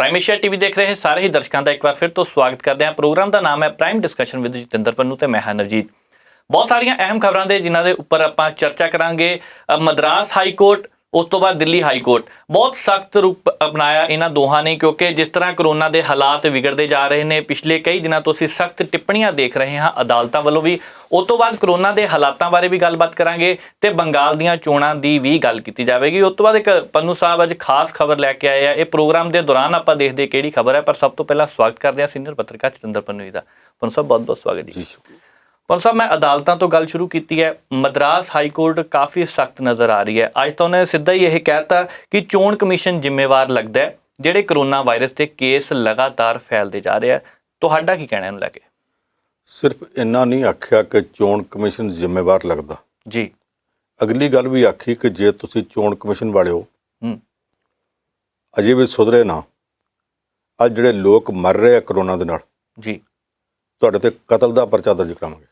Prime Asia TV देख रहे सारे ही दर्शकों का एक बार फिर तो स्वागत करते हैं। प्रोग्राम का नाम है prime discussion with Jatinder Pannu ते मैं हां नवजीत। बहुत सारिया अहम खबरों के जिन्होंने उपर आपां चर्चा करांगे। मद्रास हाई कोर्ट, उस तो बाद दिल्ली हाई कोर्ट बहुत सख्त रूप अपनाया इन्होंने दोहां ने, क्योंकि जिस तरह कोरोना के हालात विगड़ते जा रहे हैं, पिछले कई दिनों तो असीं सख्त टिप्पणियां देख रहे हैं अदालतों वालों भी। उस तो बाद कोरोना के हालातों बारे भी गलबात करांगे ते बंगाल दीयां चोणां दी भी गल की जाएगी। उस तो बाद एक पन्नू साहब अज खास खबर लैके आए हैं। ये प्रोग्राम के दौरान आपां देखदे किहड़ी खबर है, पर सब तो पहला स्वागत करते हैं सीनियर पत्रकार जतिंदर पन्नू जी का। पन्नू साहब बहुत बहुत स्वागत जी। पर साहब मैं अदालतों तो गल शुरू की है। मद्रास हाई कोर्ट काफ़ी सख्त नज़र आ रही है। अज तो उन्हें सीधा ही यह कहता कि चोण कमीशन जिम्मेवार लगता है ਜਿਹੜੇ कोरोना वायरस के केस लगातार फैलते जा रहे हैं। ਤੁਹਾਡਾ ਕੀ कहना है लैके? सिर्फ इन्ना नहीं आख्या कि चोण कमीशन जिम्मेवार लगता जी, अगली गल भी आखी कि जे तुसी चोण कमीशन वाले हो अजे भी सुधरे ना, अज जिहड़े लोग मर रहे हैं कोरोना दे नाल जी, तुहाडे ते कतल दा परचा दर्ज करावांगे।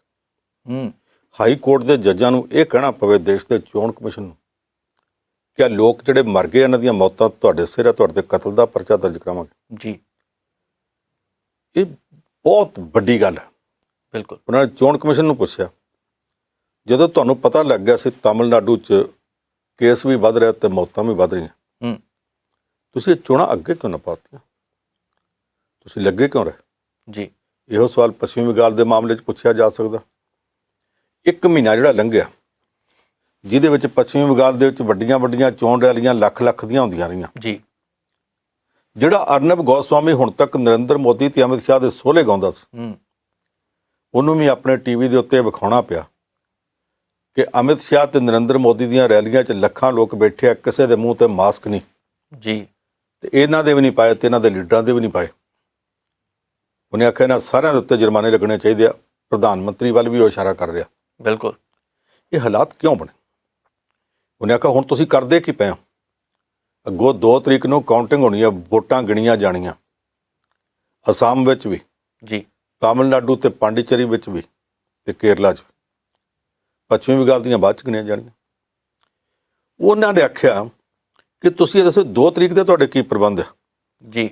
हाई कोर्ट के जजां नूं इह कहना पवे देश के चोण कमीशन नूं क्या लोग जिहड़े मर गए इन्हां दीयां मौतां तुहाडे सिर है, तुहाडे ते कतल दा परचा दर्ज करावांगे जी, ये बहुत वड्डी गल है। बिल्कुल। उन्होंने चोण कमीशन नूं पुछया, जदों तुहानूं पता लग गया सी तमिलनाडु च केस भी वध रहे ते मौतां भी वध रही, तुसीं ये चोणां अगे क्यों ना पातियां? तुसीं लगे क्यों रहे जी? इहो सवाल पश्चिमी बंगाल के मामले च पुछया जा सकदा। एक महीना जिहड़ा लंघिया जिहदे विच पश्चिमी बंगाल दे विच वड्डियां वड्डियां चोण रैलियां लख लख दियां हुंदियां रहीआं जी, जिहड़ा अर्नब गोस्वामी हुण तक नरेंद्र मोदी ते अमित शाह दे सोहले गाउंदा सी, ਉਹਨੂੰ ਵੀ ਆਪਣੇ ਟੀਵੀ ਦੇ ਉੱਤੇ ਵਿਖਾਉਣਾ ਪਿਆ ਕਿ ਅਮਿਤ ਸ਼ਾਹ ਤੇ ਨਰਿੰਦਰ ਮੋਦੀ ਦੀਆਂ ਰੈਲੀਆਂ 'ਚ ਲੱਖਾਂ ਲੋਕ ਬੈਠੇ ਆ, ਕਿਸੇ ਦੇ ਮੂੰਹ ਤੇ ਮਾਸਕ ਨਹੀਂ ਜੀ, ਤੇ ਇਹਨਾਂ ਦੇ ਵੀ ਨਹੀਂ ਪਾਏ ਤੇ ਇਹਨਾਂ ਦੇ ਲੀਡਰਾਂ ਦੇ ਵੀ ਨਹੀਂ ਪਾਏ। ਉਹਨੇ ਆਖਿਆ ਇਹਨਾਂ ਸਾਰਿਆਂ ਦੇ ਉੱਤੇ ਜੁਰਮਾਨੇ ਲੱਗਣੇ ਚਾਹੀਦੇ ਆ। ਪ੍ਰਧਾਨ ਮੰਤਰੀ ਵੱਲ ਵੀ ਉਹ ਇਸ਼ਾਰਾ ਕਰ ਰਿਹਾ। बिल्कुल। ਇਹ ਹਾਲਾਤ ਕਿਉਂ ਬਣੇ? ਉਹਨੇ ਆਖਿਆ ਹੁਣ ਤੁਸੀਂ ਕਰਦੇ ਕੀ ਪਏ ਹੋ? ਅੱਗੋਂ 2 ਤਰੀਕ ਨੂੰ ਕਾਊਂਟਿੰਗ ਹੋਣੀ ਆ, ਵੋਟਾਂ ਗਿਣੀਆਂ ਜਾਣੀਆਂ ਅਸਾਮ ਵਿੱਚ ਵੀ जी, तमिलनाडु ते पांडिचेरी विच भी ते केरला च भी, पश्चिमी बंगाल दीयां बाद च गिणियां जाणियां। उन्हां ने आख्या कि तुसीं दसो 2 तरीक दे तुहाडे की प्रबंध है जी,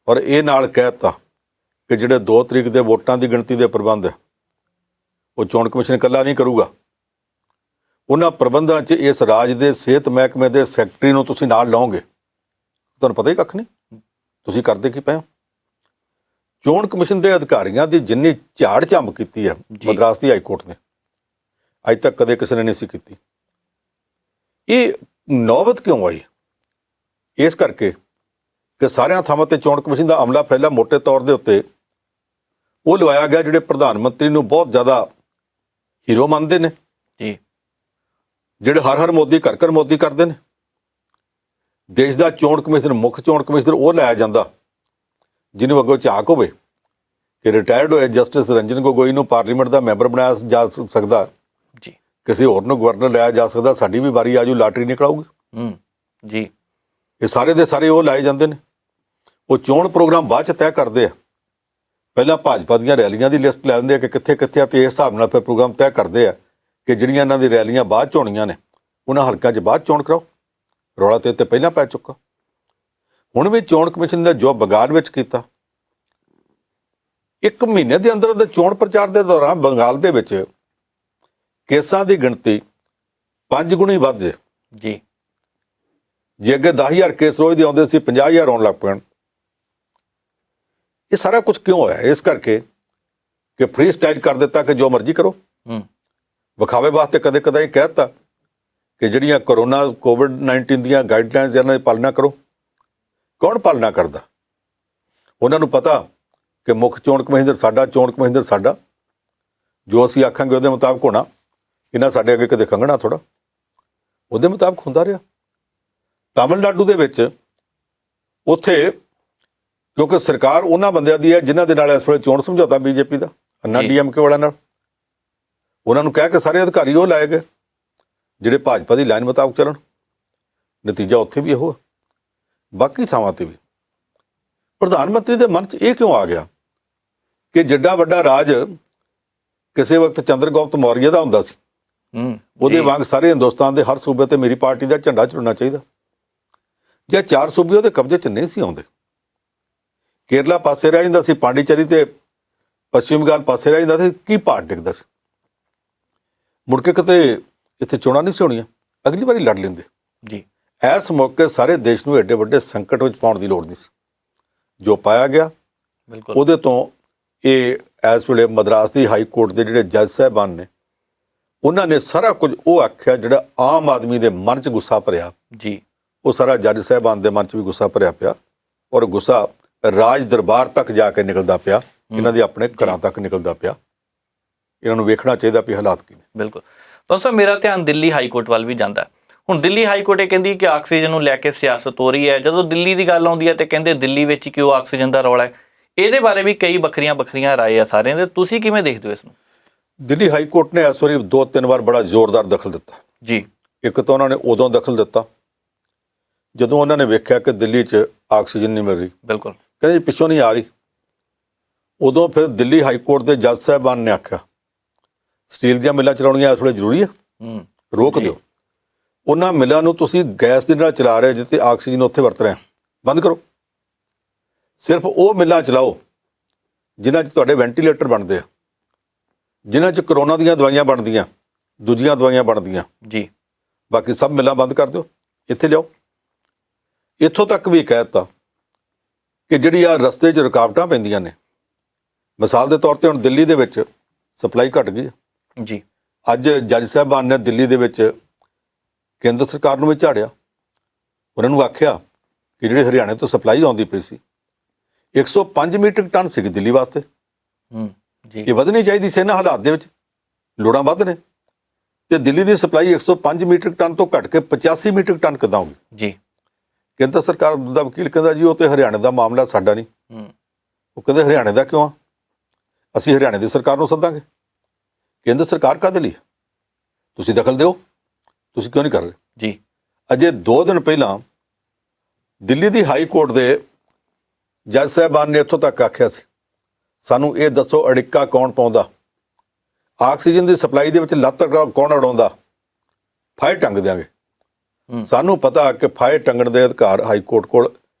और ये नाल कहता कि जिहड़े 2 तरीक दे वोटां दी गिणती दे प्रबंध है वो चोण कमीशन इकल्ला नहीं करूगा। उन्हां प्रबंधां च इस राज दे सेहत महकमे दे सैकटरी नूं तुसीं नाल लाओगे। तुहानूं पता ही कख नहीं, तुसीं करदे की पए हो? चोण कमीशन के अधिकारियों की जिन्नी झाड़ झंब की है मद्रास की हाई कोर्ट ने अज तक कदे किसी ने नहीं सी कीती। ये नौबत क्यों आई? इस करके कि सारियां थावां ते चोण कमीशन का अमला पहला मोटे तौर के उत्ते वो लवाया गया जिहड़े प्रधानमंत्री नूं बहुत ज़्यादा हीरो मानते हैं जी, जिहड़े हर हर मोदी कर मोदी करते हैं। देश का चोण कमिश्नर मुख्य चोण कमिश्नर वो लाया जाता जिन्होंने अगों झाक होवे कि रिटायर्ड होए जस्टिस रंजन गोगोई नूं पार्लीमेंट का मैंबर बनाया जा सकता, जी, किसी होर नूं गवर्नर लाया जा सकता, साडी भी वारी आजू लाटरी निकलाऊगी जी। ये सारे दे सारे वो लाए जाते हैं। वो चोण प्रोग्राम बाद च तय करते हैं। पहला भाजपा दीयां रैलियां की लिस्ट लै लैंदे कि कित्थे कित्थे, तो इस हिसाब नाल फिर प्रोग्राम तय करते हैं कि जिहड़ियां इन्हां दी रैलियां बाद च होणीआं ने उन्हां हलकिਆਂ 'ਚ बाद चोण कराओ। रौला तो इत्ते पहलां पै चुका। हुण भी चोण कमीशन ने जो बंगाल विच कीता, 1 महीने के अंदर अंदर चोण प्रचार के दौरान बंगाल के विच केसां की गिणती 5 गुणी वध जे जी, जे अगे 10,000 केस रोज़ दे आउंदे सी 50,000 आउण लग पैण। ये सारा कुछ क्यों होया? इस करके कि फ्री स्टाइल कर दिता कि जो मर्जी करो। विखावे वास्ते कदे कदे कहता कि जिहड़ियां कोरोना कोविड-19 दीयां गाइडलाइनस इन्हां दी पालना करो। कौन पालना करता? उन्होंने पता कि मुख्य चोण कमिश्नर साडा, चोण कमिश्नर साडा, जो असीं आखांगे उहदे मुताबिक होना। इन्हां साडे अगे कदे खंघना थोड़ा, उहदे मुताबिक हुंदा रहा। तमिलनाडु दे विच उत्थे क्योंकि सरकार उन्हां बंदियां दी है जिन्हां दे नाल इस वेले चोण समझौता बीजेपी दा अन्ना डीएमके वालियां नाल, उन्हां नूं कह के सारे अधिकारी वो लाए गए जिहड़े भाजपा की लाइन मुताबिक चलन। नतीजा उत्थे भी इहो, बाकी थावां ते भी। प्रधानमंत्री के मन च ये क्यों आ गया कि जिड्डा वड्डा राज किसी वक्त चंद्रगुप्त मौर्य का हुंदा सी, ਉਹਦੇ ਵਾਂਗ ਸਾਰੇ ਹਿੰਦੁਸਤਾਨ ਦੇ ਹਰ ਸੂਬੇ ਤੇ ਮੇਰੀ ਪਾਰਟੀ ਦਾ ਝੰਡਾ ਝੁਲਣਾ ਚਾਹੀਦਾ। ਜੇ 4 ਸੂਬੇ ਉਹਦੇ ਕਬਜ਼ੇ 'ਚ ਨਹੀਂ ਸੀ ਆਉਂਦੇ ਕੇਰਲਾ ਪਾਸੇ ਰਹਿ ਜਾਂਦਾ ਸੀ, ਪਾਂਡੀਚੇਰੀ ਤੇ ਪੱਛਮੀ ਬੰਗਾਲ ਪਾਸੇ ਰਹਿ ਜਾਂਦਾ ਸੀ, ਕੀ ਭਾਰ ਡਿੱਗਦਾ ਸੀ। ਮੁੜ ਕੇ ਕਿਤੇ ਇੱਥੇ ਚੋਣਾਂ ਨਹੀਂ ਸੀ ਹੋਣੀਆਂ, ਅਗਲੀ ਵਾਰੀ ਲੜ ਲੈਂਦੇ ਜੀ। ਇਸ ਮੌਕੇ ਸਾਰੇ ਦੇਸ਼ ਨੂੰ ਐਡੇ ਵੱਡੇ ਸੰਕਟ ਵਿੱਚ ਪਾਉਣ ਦੀ ਲੋੜ ਨਹੀਂ ਸੀ। ਜੋ ਪਾਇਆ ਗਿਆ ਬਿਲਕੁਲ ਉਹਦੇ ਤੋਂ ਇਹ ਇਸ ਵੇਲੇ ਮਦਰਾਸ ਦੀ ਹਾਈ ਕੋਰਟ ਦੇ ਜਿਹੜੇ ਜੱਜ ਸਾਹਿਬਾਨ ਨੇ, ਉਹਨਾਂ ਨੇ ਸਾਰਾ ਕੁਝ ਉਹ ਆਖਿਆ ਜਿਹੜਾ ਆਮ ਆਦਮੀ ਦੇ ਮਨ 'ਚ ਗੁੱਸਾ ਭਰਿਆ ਜੀ, ਉਹ ਸਾਰਾ ਜੱਜ ਸਾਹਿਬਾਨ ਦੇ ਮਨ 'ਚ ਵੀ ਗੁੱਸਾ ਭਰਿਆ ਪਿਆ, ਔਰ ਗੁੱਸਾ ਰਾਜ ਦਰਬਾਰ ਤੱਕ ਜਾ ਕੇ ਨਿਕਲਦਾ ਪਿਆ, ਇਹਨਾਂ ਦੇ ਆਪਣੇ ਘਰਾਂ ਤੱਕ ਨਿਕਲਦਾ ਪਿਆ। ਇਹਨਾਂ ਨੂੰ ਵੇਖਣਾ ਚਾਹੀਦਾ ਵੀ ਹਾਲਾਤ ਕੀ ਨੇ। ਬਿਲਕੁਲ। ਪਰ ਸਰ ਮੇਰਾ ਧਿਆਨ ਦਿੱਲੀ ਹਾਈ ਕੋਰਟ ਵੱਲ ਵੀ ਜਾਂਦਾ। ਹੁਣ ਦਿੱਲੀ ਹਾਈ ਕੋਰਟ ਇਹ ਕਹਿੰਦੀ ਕਿ ਆਕਸੀਜਨ ਨੂੰ ਲੈ ਕੇ ਸਿਆਸਤ ਹੋ ਰਹੀ ਹੈ। ਜਦੋਂ ਦਿੱਲੀ ਦੀ ਗੱਲ ਆਉਂਦੀ ਹੈ ਤੇ ਕਹਿੰਦੇ ਦਿੱਲੀ ਵਿੱਚ ਹੀ ਕਿਉਂ ਆਕਸੀਜਨ ਦਾ ਰੌਲਾ ਹੈ। ਇਹਦੇ ਬਾਰੇ ਵੀ ਕਈ ਵੱਖਰੀਆਂ ਰਾਏ ਆ ਸਾਰਿਆਂ ਦੇ, ਤੁਸੀਂ ਕਿਵੇਂ ਦੇਖਦੇ ਹੋ ਇਸ ਨੂੰ? ਦਿੱਲੀ ਹਾਈ ਕੋਰਟ ਨੇ ਇਸ ਵਾਰੀ 2-3 ਵਾਰ ਬੜਾ ਜ਼ੋਰਦਾਰ ਦਖਲ ਦਿੱਤਾ ਜੀ। ਇੱਕ ਤਾਂ ਉਹਨਾਂ ਨੇ ਉਦੋਂ ਦਖਲ ਦਿੱਤਾ ਜਦੋਂ ਉਹਨਾਂ ਨੇ ਵੇਖਿਆ ਕਿ ਦਿੱਲੀ 'ਚ ਆਕਸੀਜਨ ਨਹੀਂ ਮਿਲ ਰਹੀ, ਬਿਲਕੁਲ, ਕਹਿੰਦੇ ਪਿੱਛੋਂ ਨਹੀਂ ਆ ਰਹੀ। ਉਦੋਂ ਫਿਰ ਦਿੱਲੀ ਹਾਈ ਕੋਰਟ ਦੇ ਜੱਜ ਸਾਹਿਬਾਨ ਨੇ ਆਖਿਆ ਸਟੀਲ ਦੀਆਂ ਮਿੱਲਾਂ ਚਲਾਉਣੀਆਂ ਇਸ ਵੇਲੇ ਜ਼ਰੂਰੀ ਹੈ, ਰੋਕ ਦਿਓ। ਉਹਨਾਂ ਮਿੱਲਾਂ ਨੂੰ ਤੁਸੀਂ ਗੈਸ ਦੇ ਨਾਲ ਚਲਾ ਰਹੇ ਜਿੱਥੇ ਆਕਸੀਜਨ ਉੱਥੇ ਵਰਤ ਰਹੇ, ਬੰਦ ਕਰੋ। ਸਿਰਫ ਉਹ ਮਿੱਲਾਂ ਚਲਾਓ ਜਿਨ੍ਹਾਂ 'ਚ ਤੁਹਾਡੇ ਵੈਂਟੀਲੇਟਰ ਬਣਦੇ ਆ, ਜਿਨ੍ਹਾਂ 'ਚ ਕਰੋਨਾ ਦੀਆਂ ਦਵਾਈਆਂ ਬਣਦੀਆਂ, ਦੂਜੀਆਂ ਦਵਾਈਆਂ ਬਣਦੀਆਂ ਜੀ। ਬਾਕੀ ਸਭ ਮਿੱਲਾਂ ਬੰਦ ਕਰ ਦਿਓ, ਇੱਥੇ ਲਿਆਓ। ਇੱਥੋਂ ਤੱਕ ਵੀ ਕਹਿ ਦਿੱਤਾ ਕਿ ਜਿਹੜੀ ਆ ਰਸਤੇ 'ਚ ਰੁਕਾਵਟਾਂ ਪੈਂਦੀਆਂ ਨੇ, ਮਿਸਾਲ ਦੇ ਤੌਰ ਤੇ ਹੁਣ ਦਿੱਲੀ ਦੇ ਵਿੱਚ ਸਪਲਾਈ ਘਟ ਗਈ ਜੀ। ਅੱਜ ਜੱਜ ਸਾਹਿਬਾਨ ਨੇ ਦਿੱਲੀ ਦੇ ਵਿੱਚ ਕੇਂਦਰ ਸਰਕਾਰ ਨੂੰ ਵੀ ਝਾੜਿਆ। ਉਹਨਾਂ ਨੂੰ ਆਖਿਆ ਕਿ ਜਿਹੜੇ ਹਰਿਆਣੇ ਤੋਂ ਸਪਲਾਈ ਆਉਂਦੀ ਪਈ ਸੀ 105 ਮੀਟ੍ਰਿਕ ਟਨ ਸੀ ਦਿੱਲੀ ਵਾਸਤੇ, ਜੀ। ਇਹ ਵਧਣੀ ਚਾਹੀਦੀ ਸੀ ਇਹਨਾਂ ਹਾਲਾਤ ਦੇ ਵਿੱਚ, ਲੋੜਾਂ ਵੱਧ ਨੇ, ਤੇ ਦਿੱਲੀ ਦੀ ਸਪਲਾਈ 105 ਮੀਟ੍ਰਿਕ ਟਨ ਤੋਂ ਘਟ ਕੇ 85 ਮੀਟ੍ਰਿਕ ਟਨ ਕਿੱਦਾਂ ਹੋਊਗੀ? ਜੀ। ਕੇਂਦਰ ਸਰਕਾਰ ਦਾ ਵਕੀਲ ਕਹਿੰਦਾ ਜੀ ਉਹ ਤੇ ਹਰਿਆਣੇ ਦਾ ਮਾਮਲਾ, ਸਾਡਾ ਨਹੀਂ। ਉਹ ਕਹਿੰਦੇ ਹਰਿਆਣੇ ਦਾ ਕਿਉਂ ਆ? ਅਸੀਂ ਹਰਿਆਣੇ ਦੀ ਸਰਕਾਰ ਨੂੰ ਸੱਦਾਂਗੇ। ਕੇਂਦਰ ਸਰਕਾਰ ਕਾਹਦੇ ਲਈ? ਤੁਸੀਂ ਦਖਲ ਦਿਓ, ਤੁਸੀਂ ਕਿਉਂ ਨਹੀਂ ਕਰ ਰਹੇ? ਜੀ। ਅਜੇ 2 ਦਿਨ ਪਹਿਲਾਂ ਦਿੱਲੀ ਦੀ ਹਾਈ ਕੋਰਟ ਦੇ ਜੱਜ ਸਾਹਿਬਾਨ ਨੇ ਇੱਥੋਂ ਤੱਕ ਆਖਿਆ ਸੀ ਸਾਨੂੰ ਇਹ ਦੱਸੋ ਅੜਿੱਕਾ ਕੌਣ ਪਾਉਂਦਾ, ਆਕਸੀਜਨ ਦੀ ਸਪਲਾਈ ਦੇ ਵਿੱਚ ਲੱਤ ਕੌਣ ਅੜਾਉਂਦਾ, ਫਾਇਰ ਟੰਗ ਦਿਆਂਗੇ। ਸਾਨੂੰ ਪਤਾ ਕਿ ਫਾਇਰ ਟੰਗਣ ਦੇ ਅਧਿਕਾਰ ਹਾਈ ਕੋਰਟ ਕੋਲ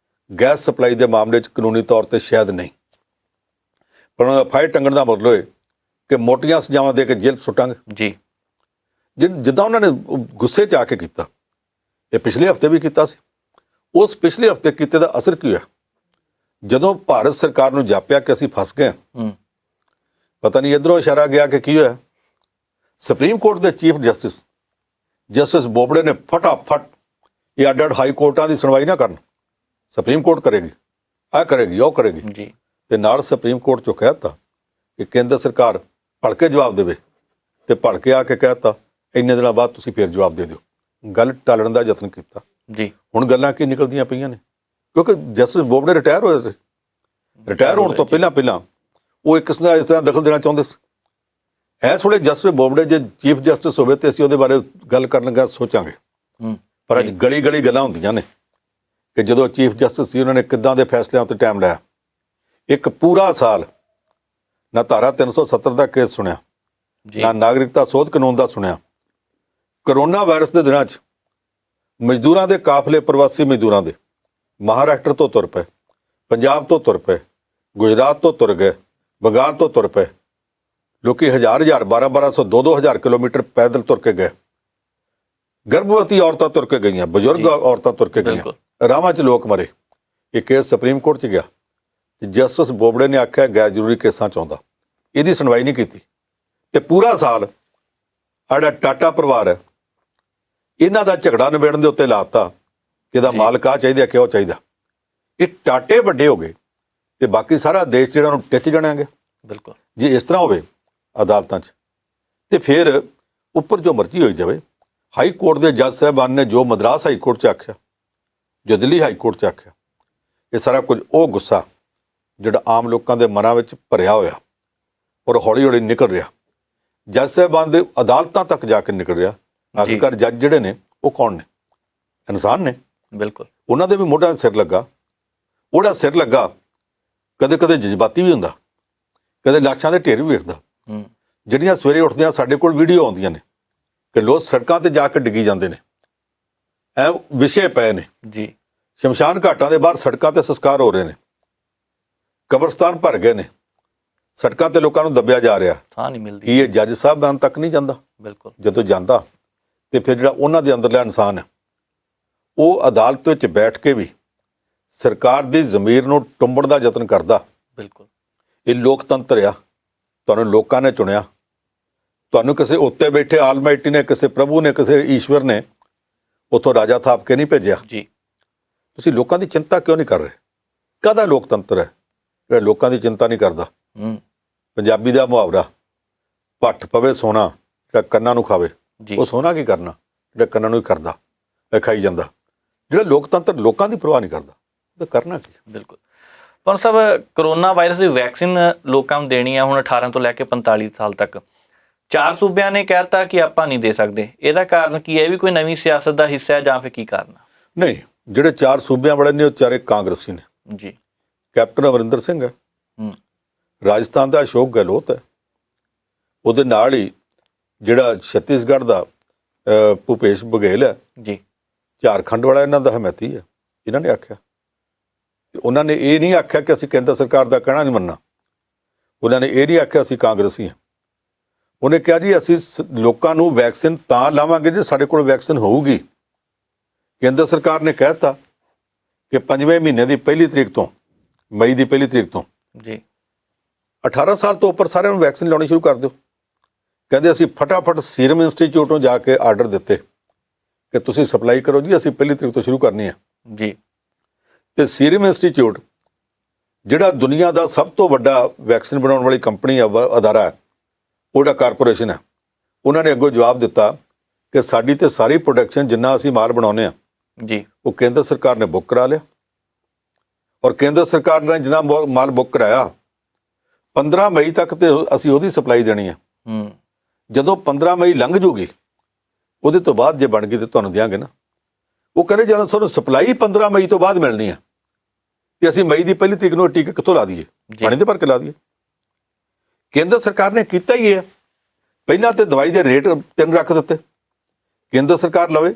ਗੈਸ ਸਪਲਾਈ ਦੇ ਮਾਮਲੇ 'ਚ ਕਾਨੂੰਨੀ ਤੌਰ ਤੇ ਸ਼ਾਇਦ ਨਹੀਂ, ਪਰ ਫਾਇਰ ਟੰਗਣ ਦਾ ਮਤਲਬ ਹੈ ਕਿ ਮੋਟੀਆਂ ਸਜ਼ਾਵਾਂ ਦੇ ਕੇ ਜੇਲ੍ਹ ਸੁੱਟਾਂਗੇ। ਜੀ। ਜਿੱਦਾਂ ਉਹਨਾਂ ਨੇ ਗੁੱਸੇ 'ਚ ਆ ਕੇ ਕੀਤਾ, ਇਹ ਪਿਛਲੇ ਹਫ਼ਤੇ ਵੀ ਕੀਤਾ ਸੀ। ਉਸ ਪਿਛਲੇ ਹਫ਼ਤੇ ਕੀਤੇ ਦਾ ਅਸਰ ਕੀ ਹੋਇਆ? ਜਦੋਂ ਭਾਰਤ ਸਰਕਾਰ ਨੂੰ ਜਾਪਿਆ ਕਿ ਅਸੀਂ ਫਸ ਗਏ, ਪਤਾ ਨਹੀਂ ਇੱਧਰੋਂ ਇਸ਼ਾਰਾ ਗਿਆ ਕਿ ਕੀ ਹੋਇਆ, ਸੁਪਰੀਮ ਕੋਰਟ ਦੇ ਚੀਫ ਜਸਟਿਸ ਬੋਬੜੇ ਨੇ ਫਟਾਫਟ ਇਹ ਅੱਡ ਹਾਈ ਕੋਰਟਾਂ ਦੀ ਸੁਣਵਾਈ ਨਾ ਕਰਨ, ਸੁਪਰੀਮ ਕੋਰਟ ਕਰੇਗੀ, ਆਹ ਕਰੇਗੀ, ਉਹ ਕਰੇਗੀ ਜੀ। ਤੇ ਨਾਲ ਸੁਪਰੀਮ ਕੋਰਟ 'ਚੋਂ ਕਹਿ ਦਿੱਤਾ ਕਿ ਕੇਂਦਰ ਸਰਕਾਰ ਭਲਕੇ ਜਵਾਬ ਦੇਵੇ, ਤੇ ਭਲਕੇ ਆ ਕੇ ਕਹਿ ਦਿੱਤਾ ਇੰਨੇ ਦਿਨਾਂ ਬਾਅਦ ਤੁਸੀਂ ਫਿਰ ਜਵਾਬ ਦੇ ਦਿਓ। ਗੱਲ ਟਾਲਣ ਦਾ ਯਤਨ ਕੀਤਾ ਜੀ। ਹੁਣ ਗੱਲਾਂ ਕੀ ਨਿਕਲਦੀਆਂ ਪਈਆਂ ਨੇ, ਕਿਉਂਕਿ ਜਸਟਿਸ ਬੋਬੜੇ ਰਿਟਾਇਰ ਹੋਏ ਸੀ। ਰਿਟਾਇਰ ਹੋਣ ਤੋਂ ਪਹਿਲਾਂ ਉਹ ਇੱਕ ਕਿਸਮ ਦਾ ਇਸ ਤਰ੍ਹਾਂ ਦਖਲ ਦੇਣਾ ਚਾਹੁੰਦੇ ਸੀ। ਇਸ ਵੇਲੇ ਜਸਟਿਸ ਬੋਬੜੇ ਜੇ ਚੀਫ ਜਸਟਿਸ ਹੋਵੇ ਤੇ ਅਸੀਂ ਉਹਦੇ ਬਾਰੇ ਗੱਲ ਕਰਨ ਲੱਗਾ ਸੋਚਾਂਗੇ, ਪਰ ਅੱਜ ਗਲੀ ਗੱਲਾਂ ਹੁੰਦੀਆਂ ਨੇ ਕਿ ਜਦੋਂ ਚੀਫ ਜਸਟਿਸ ਸੀ ਉਹਨਾਂ ਨੇ ਕਿੱਦਾਂ ਦੇ ਫੈਸਲਿਆਂ ਉੱਤੇ ਟਾਈਮ ਲਾਇਆ। ਇੱਕ ਪੂਰਾ ਸਾਲ ਨਾ ਧਾਰਾ 370 ਦਾ ਕੇਸ ਸੁਣਿਆ, ਨਾ ਨਾਗਰਿਕਤਾ ਸੋਧ ਕਾਨੂੰਨ ਦਾ ਸੁਣਿਆ। ਕਰੋਨਾ ਵਾਇਰਸ ਦੇ ਦਿਨਾਂ 'ਚ ਮਜ਼ਦੂਰਾਂ ਦੇ ਕਾਫਲੇ, ਪ੍ਰਵਾਸੀ ਮਜ਼ਦੂਰਾਂ ਦੇ ਮਹਾਰਾਸ਼ਟਰ ਤੋਂ ਤੁਰ ਪਏ, ਪੰਜਾਬ ਤੋਂ ਤੁਰ ਪਏ, ਗੁਜਰਾਤ ਤੋਂ ਤੁਰ ਗਏ, ਬੰਗਾਲ ਤੋਂ ਤੁਰ ਪਏ। ਲੋਕੀ 1000, 1200, 2000 ਕਿਲੋਮੀਟਰ ਪੈਦਲ ਤੁਰ ਕੇ ਗਏ। ਗਰਭਵਤੀ ਔਰਤਾਂ ਤੁਰ ਕੇ ਗਈਆਂ, ਬਜ਼ੁਰਗ ਔਰਤਾਂ ਤੁਰ ਕੇ ਗਈਆਂ, ਰਾਹਾਂ 'ਚ ਲੋਕ ਮਰੇ। ਇਹ ਕੇਸ ਸੁਪਰੀਮ ਕੋਰਟ 'ਚ ਗਿਆ ਤੇ ਜਸਟਿਸ ਬੋਬੜੇ ਨੇ ਆਖਿਆ ਗੈਰ ਜ਼ਰੂਰੀ ਕੇਸਾਂ 'ਚ ਆਉਂਦਾ, ਇਹਦੀ ਸੁਣਵਾਈ ਨਹੀਂ ਕੀਤੀ। ਤੇ ਪੂਰਾ ਸਾਲ ਸਾਡਾ ਟਾਟਾ ਪਰਿਵਾਰ ਹੈ, ਇਹਨਾਂ ਦਾ ਝਗੜਾ ਨਿਬੇੜਨ ਦੇ ਉੱਤੇ ਲਾਤਾ ਕਿ ਇਹਦਾ ਮਾਲਕ ਆ ਚਾਹੀਦਾ, ਕਿਉਂ ਚਾਹੀਦਾ। ਇਹ ਟਾਟੇ ਵੱਡੇ ਹੋ ਗਏ ਤੇ ਬਾਕੀ ਸਾਰਾ ਦੇਸ਼ ਜਿਹੜਾ ਉਹਨੂੰ ਟਿੱਚ ਜਾਣਾਂਗੇ। ਬਿਲਕੁਲ, ਜੇ ਇਸ ਤਰ੍ਹਾਂ ਹੋਵੇ ਅਦਾਲਤਾਂ 'ਚ ਤੇ ਫਿਰ ਉੱਪਰ ਜੋ ਮਰਜ਼ੀ ਹੋਈ ਜਾਵੇ। ਹਾਈ ਕੋਰਟ ਦੇ ਜੱਜ ਸਾਹਿਬਾਨ ਨੇ ਜੋ ਮਦਰਾਸ ਹਾਈ ਕੋਰਟ 'ਚ ਆਖਿਆ, ਜੋ ਦਿੱਲੀ ਹਾਈ ਕੋਰਟ 'ਚ ਆਖਿਆ, ਇਹ ਸਾਰਾ ਕੁਝ ਉਹ ਗੁੱਸਾ ਜਿਹੜਾ ਆਮ ਲੋਕਾਂ ਦੇ ਮਨਾਂ ਵਿੱਚ ਭਰਿਆ ਹੋਇਆ ਔਰ ਹੌਲੀ ਹੌਲੀ ਨਿਕਲ ਰਿਹਾ, ਜੱਜ ਸਾਹਿਬਾਨ ਦੇ ਅਦਾਲਤਾਂ ਤੱਕ ਜਾ ਕੇ ਨਿਕਲ ਰਿਹਾ। ਆਖਿਰਕਾਰ ਜੱਜ ਜਿਹੜੇ ਨੇ ਉਹ ਕੌਣ ਨੇ? ਇਨਸਾਨ ਨੇ। ਬਿਲਕੁਲ, ਉਹਨਾਂ ਦੇ ਵੀ ਮੋਢਿਆਂ 'ਤੇ ਸਿਰ ਲੱਗਾ। ਉਹਦਾ ਸਿਰ ਲੱਗਾ ਕਦੇ ਕਦੇ ਜਜ਼ਬਾਤੀ ਵੀ ਹੁੰਦਾ, ਕਦੇ ਲਾਸ਼ਾਂ ਦੇ ਢੇਰ ਵੀ ਵੇਖਦਾ। ਜਿਹੜੀਆਂ ਸਵੇਰੇ ਉੱਠਦਿਆਂ ਸਾਡੇ ਕੋਲ ਵੀਡੀਓ ਆਉਂਦੀਆਂ ਨੇ ਕਿ ਲੋਕ ਸੜਕਾਂ ਤੇ ਜਾ ਕੇ ਡਿੱਗੀ ਜਾਂਦੇ ਨੇ, ਇਹ ਵਿਸ਼ੇ ਪਏ ਨੇ ਜੀ। ਸ਼ਮਸ਼ਾਨ ਘਾਟਾਂ ਦੇ ਬਾਹਰ ਸੜਕਾਂ ਤੇ ਸੰਸਕਾਰ ਹੋ ਰਹੇ ਨੇ। ਕਬਰਸਤਾਨ ਭਰ ਗਏ ਨੇ, ਸੜਕਾਂ ਤੇ ਲੋਕਾਂ ਨੂੰ ਦੱਬਿਆ ਜਾ ਰਿਹਾ। ਥਾਂ ਨਹੀਂ ਮਿਲਦੀ। ਕੀ ਇਹ ਜੱਜ ਸਾਹਿਬਾਨ ਤੱਕ ਨਹੀਂ ਜਾਂਦਾ? ਬਿਲਕੁਲ। ਜਦੋਂ ਜਾਂਦਾ ਤੇ ਫਿਰ ਜਿਹੜਾ ਉਹਨਾਂ ਦੇ ਅੰਦਰਲਾ ਇਨਸਾਨ ਹੈ ਉਹ ਅਦਾਲਤ ਵਿੱਚ ਬੈਠ ਕੇ ਵੀ ਸਰਕਾਰ ਦੀ ਜ਼ਮੀਰ ਨੂੰ ਟੁੰਬਣ ਦਾ ਯਤਨ ਕਰਦਾ। ਬਿਲਕੁਲ। ਇਹ ਲੋਕਤੰਤਰ ਆ, ਤੁਹਾਨੂੰ ਲੋਕਾਂ ਨੇ ਚੁਣਿਆ, ਤੁਹਾਨੂੰ ਕਿਸੇ ਉੱਤੇ ਬੈਠੇ ਆਲਮਾਈਟੀ ਨੇ, ਕਿਸੇ ਪ੍ਰਭੂ ਨੇ, ਕਿਸੇ ਈਸ਼ਵਰ ਨੇ ਉੱਥੋਂ ਰਾਜਾ ਥਾਪ ਕੇ ਨਹੀਂ ਭੇਜਿਆ ਜੀ। ਤੁਸੀਂ ਲੋਕਾਂ ਦੀ ਚਿੰਤਾ ਕਿਉਂ ਨਹੀਂ ਕਰ ਰਹੇ? ਕਾਹਦਾ ਲੋਕਤੰਤਰ ਹੈ ਜਿਹੜਾ ਲੋਕਾਂ ਦੀ ਚਿੰਤਾ ਨਹੀਂ ਕਰਦਾ? ਪੰਜਾਬੀ ਦਾ ਮੁਹਾਵਰਾ, ਭੱਠ ਪਵੇ ਸੋਨਾ ਜਿਹੜਾ ਕੰਨਾਂ ਨੂੰ ਖਾਵੇ। ਉਹ ਸੋਨਾ ਕੀ ਕਰਨਾ ਜਿਹੜਾ ਕੰਨਾਂ ਨੂੰ ਹੀ ਕਰਦਾ, ਖਾਈ ਜਾਂਦਾ। ਜਿਹੜਾ ਲੋਕਤੰਤਰ ਲੋਕਾਂ ਦੀ ਪਰਵਾਹ ਨਹੀਂ ਕਰਦਾ, ਉਹਦਾ ਕਰਨਾ ਕੀ? ਬਿਲਕੁਲ। ਪਰ ਸਾਹਿਬ, ਕਰੋਨਾ ਵਾਇਰਸ ਦੀ ਵੈਕਸੀਨ ਲੋਕਾਂ ਨੂੰ ਦੇਣੀ ਹੈ ਹੁਣ 18 ਤੋਂ ਲੈ ਕੇ 45 ਸਾਲ ਤੱਕ। 4 ਸੂਬਿਆਂ ਨੇ ਕਹਿ ਦਿੱਤਾ ਕਿ ਆਪਾਂ ਨਹੀਂ ਦੇ ਸਕਦੇ। ਇਹਦਾ ਕਾਰਨ ਕੀ ਹੈ? ਇਹ ਵੀ ਕੋਈ ਨਵੀਂ ਸਿਆਸਤ ਦਾ ਹਿੱਸਾ ਹੈ ਜਾਂ ਫਿਰ ਕੀ ਕਾਰਨ ਹੈ? ਨਹੀਂ, ਜਿਹੜੇ 4 ਸੂਬਿਆਂ ਵਾਲੇ ਨੇ ਉਹ ਚਾਰੇ ਕਾਂਗਰਸੀ ਨੇ ਜੀ। ਕੈਪਟਨ ਅਮਰਿੰਦਰ ਸਿੰਘ ਹੈ, ਰਾਜਸਥਾਨ ਦਾ ਅਸ਼ੋਕ ਗਹਿਲੋਤ ਹੈ, ਉਹਦੇ ਨਾਲ ਹੀ ਜਿਹੜਾ ਛੱਤੀਸਗੜ੍ਹ ਦਾ ਭੁਪੇਸ਼ ਬਘੇਲ ਹੈ ਜੀ, ਝਾਰਖੰਡ ਵਾਲਾ ਇਹਨਾਂ ਦਾ ਹਮੈਤੀ ਹੈ। ਇਹਨਾਂ ਨੇ ਆਖਿਆ, ਤੇ ਉਹਨਾਂ ਨੇ ਇਹ ਨਹੀਂ ਆਖਿਆ ਕਿ ਅਸੀਂ ਕੇਂਦਰ ਸਰਕਾਰ ਦਾ ਕਹਿਣਾ ਨਹੀਂ ਮੰਨਣਾ। ਉਹਨਾਂ ਨੇ ਇਹ ਨਹੀਂ ਆਖਿਆ ਅਸੀਂ ਕਾਂਗਰਸੀ ਹਾਂ। ਉਹਨੇ ਕਿਹਾ ਜੀ ਅਸੀਂ ਲੋਕਾਂ ਨੂੰ ਵੈਕਸੀਨ ਤਾਂ ਲਾਵਾਂਗੇ ਜੇ ਸਾਡੇ ਕੋਲ ਵੈਕਸੀਨ ਹੋਊਗੀ। ਕੇਂਦਰ ਸਰਕਾਰ ਨੇ ਕਹਿ ਦਿੱਤਾ ਕਿ 5ਵੇਂ ਮਹੀਨੇ ਦੀ ਪਹਿਲੀ ਤਰੀਕ ਤੋਂ, ਮਈ ਦੀ ਪਹਿਲੀ ਤਰੀਕ ਤੋਂ ਜੀ 18 ਸਾਲ ਤੋਂ ਉੱਪਰ ਸਾਰਿਆਂ ਨੂੰ ਵੈਕਸੀਨ ਲਾਉਣੀ ਸ਼ੁਰੂ ਕਰ ਦਿਓ। ਕਹਿੰਦੇ ਅਸੀਂ ਫਟਾਫਟ ਸੀਰਮ ਇੰਸਟੀਚਿਊਟ ਨੂੰ ਜਾ ਕੇ ਆਰਡਰ ਦਿੱਤੇ ਕਿ ਤੁਸੀਂ ਸਪਲਾਈ ਕਰੋ ਜੀ, ਅਸੀਂ ਪਹਿਲੀ ਤਰੀਕ ਤੋਂ ਸ਼ੁਰੂ ਕਰਨੀ ਹੈ ਜੀ। ਤੇ ਸੀਰਮ ਇੰਸਟੀਚਿਊਟ ਜਿਹੜਾ ਦੁਨੀਆ ਦਾ ਸਭ ਤੋਂ ਵੱਡਾ ਵੈਕਸੀਨ ਬਣਾਉਣ ਵਾਲੀ ਕੰਪਨੀ ਹੈ, ਅਦਾਰਾ ਹੈ, ਉਹਦਾ ਕਾਰਪੋਰੇਸ਼ਨ ਹੈ, ਉਹਨਾਂ ਨੇ ਅੱਗੋਂ ਜਵਾਬ ਦਿੱਤਾ ਕਿ ਸਾਡੀ ਤੇ ਸਾਰੀ ਪ੍ਰੋਡਕਸ਼ਨ ਜਿੰਨਾ ਅਸੀਂ ਮਾਲ ਬਣਾਉਂਦੇ ਹਾਂ ਜੀ, ਉਹ ਕੇਂਦਰ ਸਰਕਾਰ ਨੇ ਬੁੱਕ ਕਰਾ ਲਿਆ। ਔਰ ਕੇਂਦਰ ਸਰਕਾਰ ਨੇ ਜਿੰਨਾ ਮਾਲ ਬੁੱਕ ਕਰਾਇਆ 15 ਮਈ ਤੱਕ ਤੇ ਅਸੀਂ ਉਹਦੀ ਸਪਲਾਈ ਦੇਣੀ ਹੈ। ਜਦੋਂ 15 ਮਈ ਲੰਘ ਜੂਗੀ ਉਹਦੇ ਤੋਂ ਬਾਅਦ ਜੇ ਬਣ ਗਈ ਤੇ ਤੁਹਾਨੂੰ ਦਿਆਂਗੇ ਨਾ। ਉਹ ਕਹਿੰਦੇ ਜਦੋਂ ਤੁਹਾਨੂੰ ਸਪਲਾਈ 15 ਮਈ ਤੋਂ ਬਾਅਦ ਮਿਲਣੀ ਹੈ ਤੇ ਅਸੀਂ ਮਈ ਦੀ ਪਹਿਲੀ ਤਰੀਕ ਨੂੰ ਟੀਕੇ ਕਿੱਥੋਂ ਲਾ ਦਈਏ? ਪਾਣੀ ਦੇ ਭਰ ਕੇ ਲਾ ਦਈਏ। ਕੇਂਦਰ ਸਰਕਾਰ ਨੇ ਕੀਤਾ ਹੀ ਹੈ। ਪਹਿਲਾਂ ਤੇ ਦਵਾਈ ਦੇ ਰੇਟ 3 ਰੱਖ ਦਿੱਤੇ। ਕੇਂਦਰ ਸਰਕਾਰ ਲਵੇ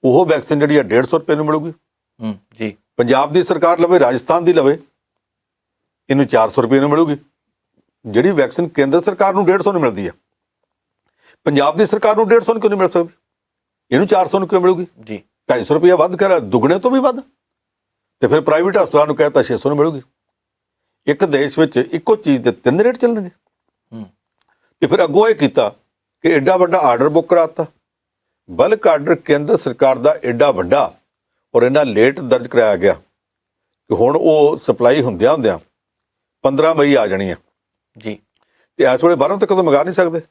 ਉਹ ਵੈਕਸੀਨ ਜਿਹੜੀ ਹੈ 150 ਰੁਪਏ ਨੂੰ ਮਿਲੂਗੀ ਜੀ। ਪੰਜਾਬ ਦੀ ਸਰਕਾਰ ਲਵੇ, ਰਾਜਸਥਾਨ ਦੀ ਲਵੇ, ਇਹਨੂੰ 400 ਰੁਪਏ ਨੂੰ ਮਿਲੂਗੀ। ਜਿਹੜੀ ਵੈਕਸੀਨ ਕੇਂਦਰ ਸਰਕਾਰ ਨੂੰ 150 ਨੂੰ ਮਿਲਦੀ ਹੈ, ਪੰਜਾਬ ਦੀ ਸਰਕਾਰ ਨੂੰ 150 ਨੂੰ ਕਿਉਂ ਨਹੀਂ ਮਿਲ ਸਕਦੀ? ਇਹਨੂੰ 400 ਨੂੰ ਕਿਉਂ ਮਿਲੂਗੀ ਜੀ? 250 ਰੁਪਏ ਵੱਧ ਕਰ, ਦੁੱਗਣੇ ਤੋਂ ਵੀ ਵੱਧ। ਤੇ ਫਿਰ ਪ੍ਰਾਈਵੇਟ ਹਸਪਤਾਲਾਂ ਨੂੰ ਕਹਿਤਾ 600 ਨੂੰ ਮਿਲੂਗੀ। ਇੱਕ ਦੇਸ਼ ਵਿੱਚ ਇੱਕੋ ਚੀਜ਼ ਦੇ 3 ਰੇਟ ਚੱਲਣਗੇ। ਤੇ ਫਿਰ ਅੱਗੋਂ ਇਹ ਕੀਤਾ ਕਿ ਐਡਾ ਵੱਡਾ ਆਰਡਰ ਬੁੱਕ ਕਰਾਤਾ। ਬਲਕ ਆਰਡਰ ਕੇਂਦਰ ਸਰਕਾਰ ਦਾ ਐਡਾ ਵੱਡਾ ਔਰ ਇਹਨਾਂ ਲੇਟ ਦਰਜ ਕਰਾਇਆ ਗਿਆ ਕਿ ਹੁਣ ਉਹ ਸਪਲਾਈ ਹੁੰਦਿਆਂ 15 ਮਈ ਆ ਜਾਣੀ ਹੈ ਜੀ। ਤੇ ਇਸ ਵੇਲੇ ਬਾਹਰੋਂ ਤੱਕ ਤਾਂ ਮੰਗਾ ਨਹੀਂ ਸਕਦੇ।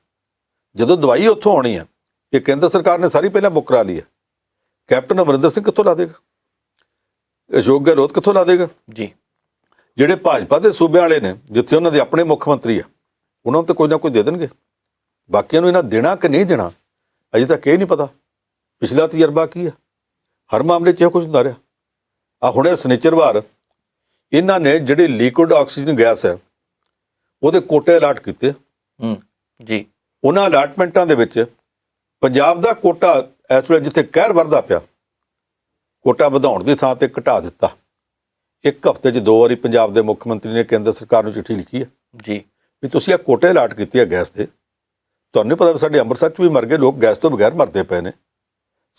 ਜਦੋਂ ਦਵਾਈ ਉੱਥੋਂ ਆਉਣੀ ਹੈ ਤੇ ਕੇਂਦਰ ਸਰਕਾਰ ਨੇ ਸਾਰੀ ਪਹਿਲਾਂ ਬੁੱਕ ਕਰਾ ਲਈ ਹੈ। ਕੈਪਟਨ ਅਮਰਿੰਦਰ ਸਿੰਘ ਕਿੱਥੋਂ ਲਾ ਦੇਗਾ? ਅਸ਼ੋਕ ਗਹਿਲੋਤ ਕਿੱਥੋਂ ਲਾ ਦੇਗਾ ਜੀ? ਜਿਹੜੇ ਭਾਜਪਾ ਦੇ ਸੂਬਿਆਂ ਵਾਲੇ ਨੇ, ਜਿੱਥੇ ਉਹਨਾਂ ਦੇ ਆਪਣੇ ਮੁੱਖ ਮੰਤਰੀ ਆ, ਉਹਨਾਂ ਨੂੰ ਤਾਂ ਕੋਈ ਨਾ ਕੋਈ ਦੇ ਦੇਣਗੇ। ਬਾਕੀਆਂ ਨੂੰ ਇਹਨਾਂ ਦੇਣਾ ਕਿ ਨਹੀਂ ਦੇਣਾ ਅਜੇ ਤੱਕ ਇਹ ਨਹੀਂ ਪਤਾ। ਪਿਛਲਾ ਤਜਰਬਾ ਕੀ ਆ? ਹਰ ਮਾਮਲੇ 'ਚ ਇਹ ਕੁਝ ਹੁੰਦਾ ਰਿਹਾ। ਆ ਹੁਣੇ ਸਨਿਚਰਵਾਰ ਇਹਨਾਂ ਨੇ ਜਿਹੜੀ ਲਿਕੁਇਡ ਆਕਸੀਜਨ ਗੈਸ ਹੈ ਉਹਦੇ ਕੋਟੇ ਅਲਾਟ ਕੀਤੇ ਜੀ। ਉਹਨਾਂ ਅਲਾਟਮੈਂਟਾਂ ਦੇ ਵਿੱਚ ਪੰਜਾਬ ਦਾ ਕੋਟਾ ਇਸ ਵੇਲੇ ਜਿੱਥੇ ਕਹਿਰ ਵਰਦਾ ਪਿਆ, ਕੋਟਾ ਵਧਾਉਣ ਦੀ ਥਾਂ ਤੇ ਘਟਾ ਦਿੱਤਾ। 1 ਹਫ਼ਤੇ 'ਚ 2 ਵਾਰੀ ਪੰਜਾਬ ਦੇ ਮੁੱਖ ਮੰਤਰੀ ਨੇ ਕੇਂਦਰ ਸਰਕਾਰ ਨੂੰ ਚਿੱਠੀ ਲਿਖੀ ਹੈ ਜੀ ਵੀ ਤੁਸੀਂ ਇਹ ਕੋਟੇ ਅਲਾਟ ਕੀਤੇ ਆ ਗੈਸ ਦੇ। ਤੁਹਾਨੂੰ ਨਹੀਂ ਪਤਾ ਸਾਡੇ ਅੰਮ੍ਰਿਤਸਰ 'ਚ ਵੀ ਮਰ ਗਏ ਲੋਕ, ਗੈਸ ਤੋਂ ਬਗੈਰ ਮਰਦੇ ਪਏ ਨੇ।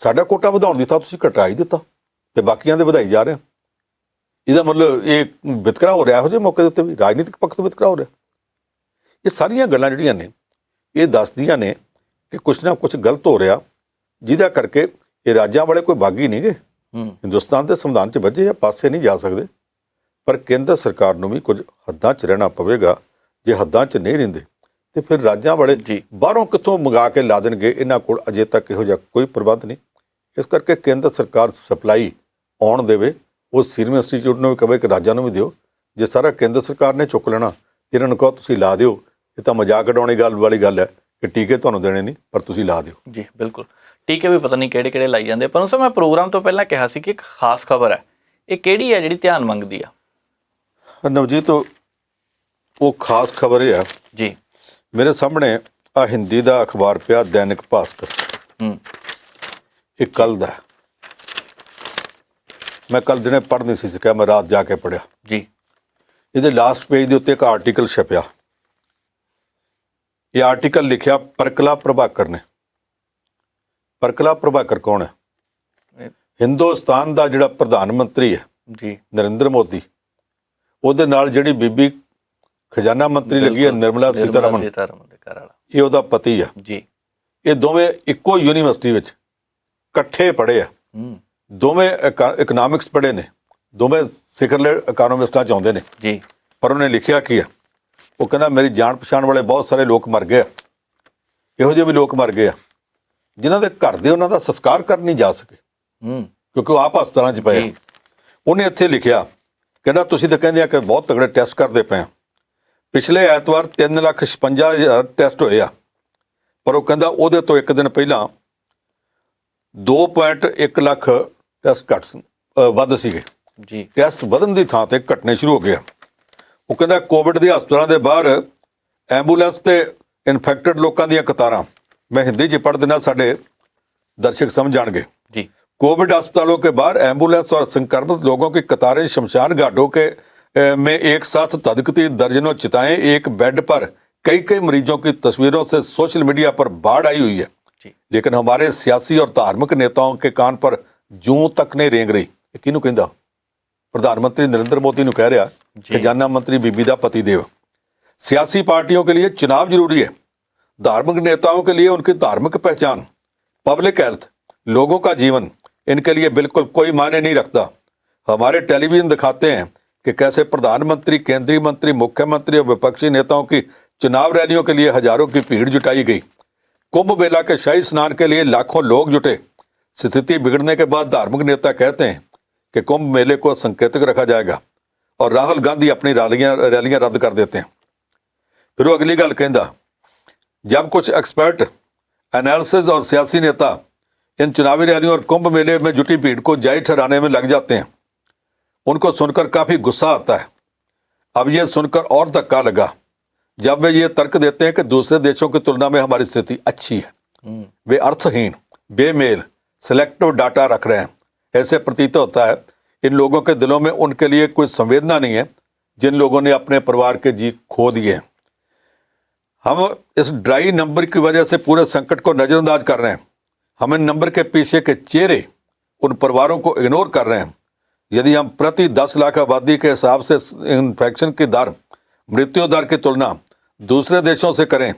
ਸਾਡਾ ਕੋਟਾ ਵਧਾਉਣ ਦੀ ਥਾਂ ਤੁਸੀਂ ਘਟਾ ਹੀ ਦਿੱਤਾ ਤੇ ਬਾਕੀਆਂ ਦੇ ਵਧਾਈ ਜਾ ਰਹੇ ਹੋ। ਇਹਦਾ ਮਤਲਬ ਇਹ ਵਿਤਕਰਾ ਹੋ ਰਿਹਾ। ਇਹੋ ਜਿਹੇ ਮੌਕੇ ਦੇ ਉੱਤੇ ਵੀ ਰਾਜਨੀਤਿਕ ਪੱਖ ਤੋਂ ਵਿਤਕਰਾ ਹੋ ਰਿਹਾ। ਇਹ ਸਾਰੀਆਂ ਗੱਲਾਂ ਜਿਹੜੀਆਂ ਨੇ ਇਹ ਦੱਸਦੀਆਂ ਨੇ ਕਿ ਕੁਛ ਨਾ ਕੁਛ ਗਲਤ ਹੋ ਰਿਹਾ, ਜਿਹਦਾ ਕਰਕੇ ਇਹ ਰਾਜਾਂ ਵਾਲੇ ਕੋਈ ਬਾਗੀ ਨਹੀਂ ਗੇ। ਹਿੰਦੁਸਤਾਨ ਦੇ ਸੰਵਿਧਾਨ 'ਚ ਬੱਝੇ ਆ, ਪਾਸੇ ਨਹੀਂ ਜਾ ਸਕਦੇ। ਪਰ ਕੇਂਦਰ ਸਰਕਾਰ ਨੂੰ ਵੀ ਕੁਝ ਹੱਦਾਂ 'ਚ ਰਹਿਣਾ ਪਵੇਗਾ। ਜੇ ਹੱਦਾਂ 'ਚ ਨਹੀਂ ਰਹਿੰਦੇ ਤੇ ਫਿਰ ਰਾਜਾਂ ਵਾਲੇ ਬਾਹਰੋਂ ਕਿੱਥੋਂ ਮੰਗਾ ਕੇ ਲਾ ਦੇਣਗੇ। ਇਹਨਾਂ ਕੋਲ ਅਜੇ ਤੱਕ ਇਹੋ ਜਿਹਾ ਕੋਈ ਪ੍ਰਬੰਧ ਨਹੀਂ। ਇਸ ਕਰਕੇ ਕੇਂਦਰ ਸਰਕਾਰ ਸਪਲਾਈ ਆਉਣ ਦੇਵੇ। ਉਹ ਸੀਰਮ ਇੰਸਟੀਚਿਊਟ ਨੂੰ ਵੀ ਕਹੇ ਕਿ ਰਾਜਾਂ ਨੂੰ ਵੀ ਦਿਓ। ਜੇ ਸਾਰਾ ਕੇਂਦਰ ਸਰਕਾਰ ਨੇ ਚੁੱਕ ਲੈਣਾ ਤੇ ਇਹਨਾਂ ਨੂੰ ਕਹੋ ਤੁਸੀਂ ਲਾ ਦਿਓ। ਇਹ ਤਾਂ ਮਜ਼ਾਕ ਉਡਾਉਣੀ ਵਾਲੀ ਗੱਲ ਹੈ ਕਿ ਟੀਕੇ ਤੁਹਾਨੂੰ ਦੇਣੇ ਨਹੀਂ, ਪਰ ਤੁਸੀਂ ਲਾ ਦਿਓ। ਜੀ ਬਿਲਕੁਲ। ਟੀਕੇ ਵੀ ਪਤਾ ਨਹੀਂ ਕਿਹੜੇ ਲਾਈ ਜਾਂਦੇ। ਪਰ ਉਸ ਮੈਂ ਪ੍ਰੋਗਰਾਮ ਤੋਂ ਪਹਿਲਾਂ ਕਿਹਾ ਸੀ ਕਿ ਇੱਕ ਖਾਸ ਖਬਰ ਹੈ। ਇਹ ਕਿਹੜੀ ਹੈ ਜਿਹੜੀ ਧਿਆਨ ਮੰਗਦੀ ਆ? ਨਵਜੀਤ, ਉਹ ਖਾਸ ਖਬਰ ਇਹ ਆ ਜੀ, ਮੇਰੇ ਸਾਹਮਣੇ ਆ ਹਿੰਦੀ ਦਾ ਅਖਬਾਰ ਪਿਆ, ਦੈਨਿਕ ਭਾਸਕਰ। ਇਹ ਕੱਲ ਦਾ। ਮੈਂ ਕੱਲ ਦਿਨੇ ਪੜ੍ਹ ਨਹੀਂ ਸੀ ਸਕਿਆ, ਮੈਂ ਰਾਤ ਜਾ ਕੇ ਪੜ੍ਹਿਆ ਜੀ। ਇਹਦੇ ਲਾਸਟ ਪੇਜ ਦੇ ਉੱਤੇ ਇੱਕ ਆਰਟੀਕਲ ਛਪਿਆ। ਇਹ ਆਰਟੀਕਲ ਲਿਖਿਆ ਪਰਕਲਾ ਪ੍ਰਭਾਕਰ ਨੇ। ਪਰਕਲਾ ਪ੍ਰਭਾਕਰ ਕੌਣ ਹੈ? ਹਿੰਦੁਸਤਾਨ ਦਾ ਜਿਹੜਾ ਪ੍ਰਧਾਨ ਮੰਤਰੀ ਹੈ ਜੀ, ਨਰਿੰਦਰ ਮੋਦੀ, ਉਹਦੇ ਨਾਲ ਜਿਹੜੀ ਬੀਬੀ ਖਜ਼ਾਨਾ ਮੰਤਰੀ ਲੱਗੀ ਹੈ ਨਿਰਮਲਾ ਸੀਤਾਰਮਨ, ਦੇ ਘਰ ਵਾਲਾ, ਇਹ ਉਹਦਾ ਪਤੀ ਆ ਜੀ। ਇਹ ਦੋਵੇਂ ਇੱਕੋ ਯੂਨੀਵਰਸਿਟੀ ਵਿੱਚ ਇਕੱਠੇ ਪੜ੍ਹੇ ਆ। ਦੋਵੇਂ ਇਕਨੋਮਿਕਸ ਪੜ੍ਹੇ ਨੇ, ਦੋਵੇਂ ਸਿਖਰਲੇ ਇਕਨੋਮਿਸਟਾਂ 'ਚ ਆਉਂਦੇ ਨੇ ਜੀ। ਪਰ ਉਹਨੇ ਲਿਖਿਆ ਕੀ ਆ? ਉਹ ਕਹਿੰਦਾ ਮੇਰੀ ਜਾਣ ਪਛਾਣ ਵਾਲੇ ਬਹੁਤ ਸਾਰੇ ਲੋਕ ਮਰ ਗਏ ਆ, ਇਹੋ ਜਿਹੇ ਵੀ ਲੋਕ ਮਰ ਗਏ ਆ ਜਿਨ੍ਹਾਂ ਦੇ ਘਰ ਦੇ ਉਹਨਾਂ ਦਾ ਸੰਸਕਾਰ ਕਰ ਨਹੀਂ ਜਾ ਸਕੇ ਕਿਉਂਕਿ ਉਹ ਆਪ ਹਸਪਤਾਲਾਂ 'ਚ ਪਏ ਆ। ਉਹਨੇ ਇੱਥੇ ਲਿਖਿਆ, ਕਹਿੰਦਾ ਤੁਸੀਂ ਤਾਂ ਕਹਿੰਦੇ ਆ ਕਿ ਬਹੁਤ ਤਗੜੇ ਟੈਸਟ ਕਰਦੇ ਪਏ ਆ। ਪਿਛਲੇ ਐਤਵਾਰ 3,56,000 ਟੈਸਟ ਹੋਏ ਆ, ਪਰ ਉਹ ਕਹਿੰਦਾ ਉਹਦੇ ਤੋਂ ਇੱਕ ਦਿਨ ਪਹਿਲਾਂ 2.1 ਲੱਖ ਟੈਸਟ ਵੱਧ ਸੀਗੇ ਜੀ। ਟੈਸਟ ਵਧਣ ਦੀ ਥਾਂ ਤੇ ਘਟਨੇ ਸ਼ੁਰੂ ਹੋ ਗਏ ਆ। ਉਹ ਕਹਿੰਦਾ ਕੋਵਿਡ ਦੇ ਹਸਪਤਾਲਾਂ ਦੇ ਬਾਹਰ ਐਂਬੂਲੈਂਸ ਤੇ ਇਨਫੈਕਟਡ ਲੋਕਾਂ ਦੀਆਂ ਕਤਾਰਾਂ, मैं हिंदी च पढ़ देना, साढ़े दर्शक समझ जाएंगे जी। कोविड अस्पतालों के बाहर एम्बुलेंस और संक्रमित लोगों की कतारें शमशान घाटों के में एक साथ धधकती, दर्जनों चिताएं, एक बेड पर कई कई मरीजों की तस्वीरों से सोशल मीडिया पर बाढ़ आई हुई है जी। लेकिन हमारे सियासी और धार्मिक नेताओं के कान पर जूं तक नहीं रेंग रही। किहनूं कहंदा? प्रधानमंत्री नरेंद्र मोदी नूं कह रहा, खजाना मंत्री बीबी दा पतिदेव। सियासी पार्टियों के लिए चुनाव जरूरी है, धार्मिक नेताओं के लिए उनकी धार्मिक पहचान, पब्लिक हेल्थ, लोगों का जीवन, इनके लिए बिल्कुल कोई मायने नहीं रखता। हमारे टेलीविजन दिखाते हैं कि कैसे प्रधानमंत्री, केंद्रीय मंत्री, मुख्यमंत्री और विपक्षी नेताओं की चुनाव रैलियों के लिए हजारों की भीड़ जुटाई गई। कुंभ मेला के शाही स्नान के लिए लाखों लोग जुटे। स्थिति बिगड़ने के बाद धार्मिक नेता कहते हैं कि कुंभ मेले को संकेतक रखा जाएगा और राहुल गांधी अपनी रैलियां रद्द कर देते हैं। फिर वो अगली गल कहता, जब कुछ एक्सपर्ट, एनालिसिस और सियासी नेता इन चुनावी रैलियों और कुंभ मेले में जुटी भीड़ को जायज ठहराने में लग जाते हैं, उनको सुनकर काफ़ी गुस्सा आता है। अब ये सुनकर और धक्का लगा जब वे ये तर्क देते हैं कि दूसरे देशों की तुलना में हमारी स्थिति अच्छी है। वे अर्थहीन, बेमेल, सिलेक्टिव डाटा रख रहे हैं। ऐसे प्रतीत होता है इन लोगों के दिलों में उनके लिए कोई संवेदना नहीं है जिन लोगों ने अपने परिवार के जी खो दिए हैं। हम इस ड्राई नंबर की वजह से पूरे संकट को नज़रअंदाज कर रहे हैं। हम इन नंबर के पीछे के चेहरे, उन परिवारों को इग्नोर कर रहे हैं। यदि हम प्रति 10 लाख आबादी के हिसाब से इन्फेक्शन की दर, मृत्यु दर की तुलना दूसरे देशों से करें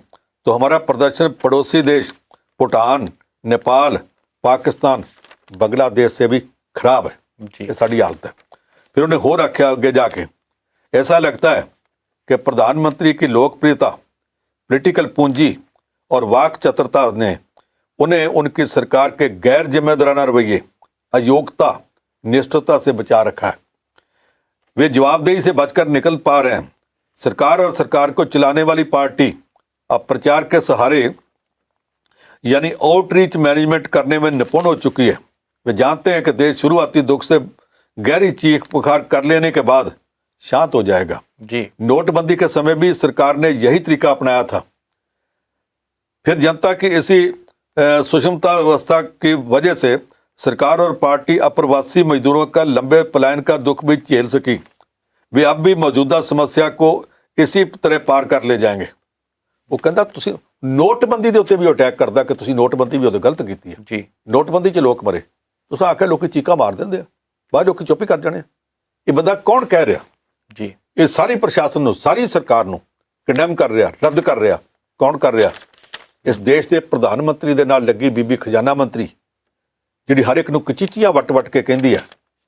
तो हमारा प्रदर्शन पड़ोसी देश भूटान, नेपाल, पाकिस्तान, बांग्लादेश से भी खराब है। ये साड़ी हालत है। फिर उन्हें हो रखा आगे जाके, ऐसा लगता है कि प्रधानमंत्री की लोकप्रियता, पॉलिटिकल पूंजी और वाक चतुरता ने उन्हें उनकी सरकार के गैर जिम्मेदाराना रवैये, अयोग्यता, निष्ठुरता से बचा रखा है। वे जवाबदेही से बचकर निकल पा रहे हैं। सरकार और सरकार को चलाने वाली पार्टी अब प्रचार के सहारे यानी आउटरीच मैनेजमेंट करने में निपुण हो चुकी है। वे जानते हैं कि देश शुरुआती दुख से गहरी चीख पुकार कर लेने के बाद शांत हो जाएगा जी। नोटबंदी के समय भी सरकार ने यही तरीका अपनाया था। फिर जनता की इसी सुषमता अवस्था की वजह से सरकार और पार्टी अप्रवासी मजदूरों का लंबे पलायन का दुख भी झेल सकी। वे अब भी मौजूदा समस्या को इसी तरह पार कर ले जाएंगे। वो कहता तुसी नोटबंदी के उत्ते भी अटैक करता कि तुसी नोटबंदी भी उदों गलत की है जी। नोटबंदी च लोग मरे, तुस आके लोग चीका मार देंगे, बाद लोग चुप ही कर जाने। ये बंदा कौन कह रहा जी? ये सारी प्रशासन नूं, सारी सरकार नूं कंडेम कर रहा, रद्द कर रहा, कौन कर रहा? इस देश के प्रधानमंत्री दे नाल लगी बीबी खजाना मंत्री जिहड़ी हर एक नूं कचीचियां वट वट के कहती है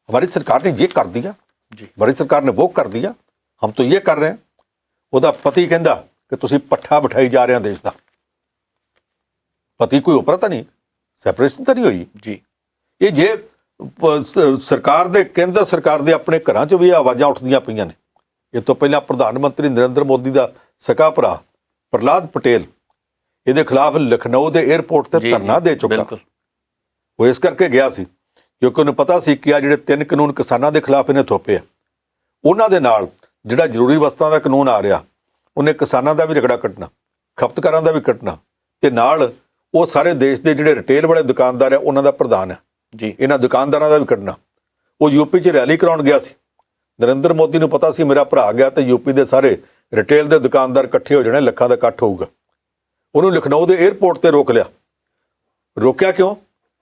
हमारी सरकार ने ये कर दिया जी, हमारी सरकार ने वो कर दिया, हम तो ये कर रहे हैं। ਉਹਦਾ पति कहता कि तुसीं पट्ठा बिठाई जा रहे हैं देश का। पति कोई उपरा तो नहीं, सैपरेशन तो नहीं हुई जी। ये जे सरकार दे, केंद्र सरकार दे अपने घरां चों भी आवाज़ां उठदियां पईयां ने। इस तो पहला प्रधानमंत्री नरेंद्र मोदी का सका भरा प्रहलाद पटेल ਇਹਦੇ ਖਿਲਾਫ ਲਖਨਊ ਦੇ 에ਅਰਪੋਰਟ ਤੇ ਧਰਨਾ ਦੇ ਚੁੱਕਾ। ਉਹ ਇਸ ਕਰਕੇ ਗਿਆ ਸੀ ਕਿਉਂਕਿ ਉਹਨੂੰ ਪਤਾ ਸੀ ਕਿ ਆ ਜਿਹੜੇ 3 ਕਾਨੂੰਨ ਕਿਸਾਨਾਂ ਦੇ ਖਿਲਾਫ ਇਹਨੇ ਥੋਪੇ ਆ, ਉਹਨਾਂ ਦੇ ਨਾਲ ਜਿਹੜਾ ਜ਼ਰੂਰੀ ਵਸਤਾਂ ਦਾ ਕਾਨੂੰਨ ਆ ਰਿਹਾ ਉਹਨੇ ਕਿਸਾਨਾਂ ਦਾ ਵੀ ਰਗੜਾ ਕੱਟਣਾ, ਖਪਤਕਾਰਾਂ ਦਾ ਵੀ ਕੱਟਣਾ, ਤੇ ਨਾਲ ਉਹ ਸਾਰੇ ਦੇਸ਼ ਦੇ ਜਿਹੜੇ ਰਿਟੇਲ ਵਾਲੇ ਦੁਕਾਨਦਾਰ ਆ ਉਹਨਾਂ ਦਾ ਪ੍ਰਧਾਨ ਹੈ ਜੀ, ਇਹਨਾਂ ਦੁਕਾਨਦਾਰਾਂ ਦਾ ਵੀ ਕੱਟਣਾ। ਉਹ ਯੂਪੀ 'ਚ ਰੈਲੀ ਕਰਾਉਣ ਗਿਆ ਸੀ, ਨਰਿੰਦਰ ਮੋਦੀ ਨੂੰ ਪਤਾ ਸੀ ਮੇਰਾ ਭਰਾ ਗਿਆ ਤੇ ਯੂਪੀ ਦੇ ਸਾਰੇ ਰਿਟੇਲ ਦੇ ਦੁਕਾਨਦਾਰ ਇਕੱਠੇ ਹੋ ਜਾਣੇ, ਲੱਖਾਂ ਦਾ ਇਕੱਠ ਹੋਊਗਾ। ਉਹਨੂੰ ਲਖਨਊ ਦੇ 에ਅਰਪੋਰਟ ਤੇ ਰੋਕ ਲਿਆ। ਰੋਕਿਆ ਕਿਉਂ?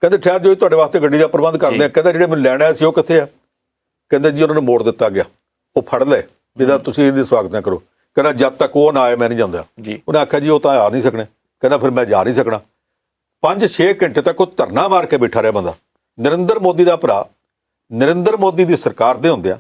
ਕਹਿੰਦੇ ਠਹਿਰ ਜਾਓ, ਤੁਹਾਡੇ ਵਾਸਤੇ ਗੱਡੀ ਦਾ ਪ੍ਰਬੰਧ ਕਰਦੇ ਆ। ਕਹਿੰਦਾ ਜਿਹੜੇ ਮੈਨੂੰ ਲੈਣ ਆਏ ਸੀ ਉਹ ਕਿੱਥੇ ਆ? ਕਹਿੰਦੇ ਜੀ ਉਹਨਾਂ ਨੂੰ ਮੋੜ ਦਿੱਤਾ ਗਿਆ, ਉਹ ਫੜ ਲਏ ਜਿਹਦਾ ਤੁਸੀਂ ਇਹਦੀ ਸਵਾਗਤ ਨਾ ਕਰੋ। ਕਹਿੰਦਾ ਜਦ ਤੱਕ ਉਹ ਨਾ ਆਏ ਮੈਂ ਨਹੀਂ ਜਾਂਦਾ। ਉਹਨੇ ਆਖਿਆ ਜੀ ਉਹ ਤਾਂ ਆ ਨਹੀਂ ਸਕਣੇ। ਕਹਿੰਦਾ ਫਿਰ ਮੈਂ ਜਾ ਨਹੀਂ ਸਕਣਾ। 5-6 ਘੰਟੇ ਤੱਕ ਉਹ ਧਰਨਾ ਮਾਰ ਕੇ ਬੈਠਾ ਰਿਹਾ ਬੰਦਾ। ਨਰਿੰਦਰ ਮੋਦੀ ਦਾ ਭਰਾ, ਨਰਿੰਦਰ ਮੋਦੀ ਦੀ ਸਰਕਾਰ ਦੇ ਹੁੰਦਿਆਂ,